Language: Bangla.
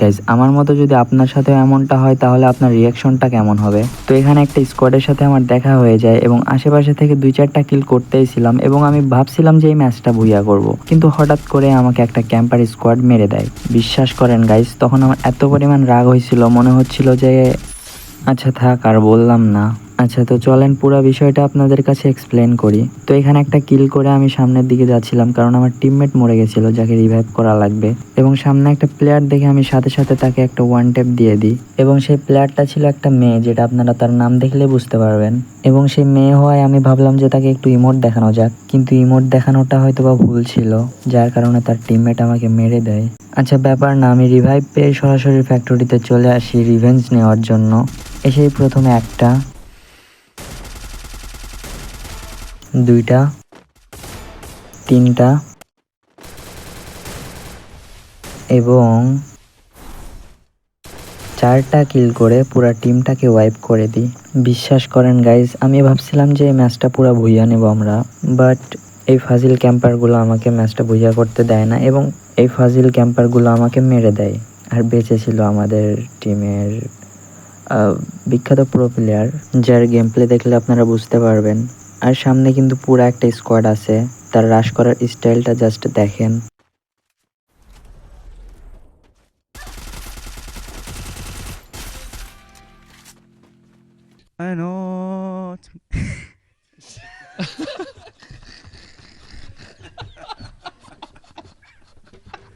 গাইজ, আমার মতো যদি আপনার সাথে এমনটা হয় তাহলে আপনার রিয়াকশনটা কেমন হবে? তো এখানে একটা স্কোয়াডের সাথে আমার দেখা হয়ে যায় এবং আশেপাশে থেকে 2-4টা কিল করতেই ছিলাম এবং আমি ভাবছিলাম যে এই ম্যাচটা ভুইয়া করব, কিন্তু হঠাৎ করে আমাকে একটা ক্যাম্পার স্কোয়াড মেরে দেয়। বিশ্বাস করেন গাইজ, তখন আমার এত পরিমাণ রাগ হয়েছিল, মনে হচ্ছিল যে আচ্ছা থাক আর বললাম না। আচ্ছা তো চলেন পুরো বিষয়টা আপনাদের কাছে এক্সপ্লেন করি। তো এখানে একটা কিল করে আমি সামনের দিকে যাচ্ছিলাম, কারণ আমার টিমমেট মরে গেছিল যাকে রিভাইভ করা লাগবে, এবং সামনে একটা প্লেয়ার দেখে আমি সাথে সাথে তাকে একটা ওয়ান ট্যাপ দিয়ে দিই। এবং সেই প্লেয়ারটা ছিল একটা মেয়ে, যেটা আপনারা তার নাম দেখলে বুঝতে পারবেন। এবং সেই মেয়ে হওয়ায় আমি ভাবলাম যে তাকে একটু ইমোট দেখানো যাক, কিন্তু ইমোট দেখানোটা হয়তো বা ভুল ছিল, যার কারণে তার টিমমেট আমাকে মেরে দেয়। আচ্ছা ব্যাপার না, আমি রিভাইভ পেয়ে সরাসরি ফ্যাক্টরিতে চলে আসি রিভেঞ্জ নেওয়ার জন্য। এসেই প্রথমে একটা, দুইটা, তিনটা এবং 4টা কিল করে পুরা টিমটাকে ওয়াইপ করে দিই। বিশ্বাস করেন গাইজ, আমি ভাবছিলাম যে এই ম্যাচটা পুরো ভুইয়া নেব আমরা, বাট এই ফাজিল ক্যাম্পারগুলো আমাকে ম্যাচটা ভুইয়া করতে দেয় না এবং এই ফাজিল ক্যাম্পারগুলো আমাকে মেরে দেয়। আর বেঁচে ছিল আমাদের টিমের বিখ্যাত প্রো প্লেয়ার, যার গেম প্লে দেখলে আপনারা বুঝতে পারবেন। আর সামনে কিন্তু পুরো একটা স্কোয়াড আছে, তার রাশ করার স্টাইলটা জাস্ট দেখেন। I know.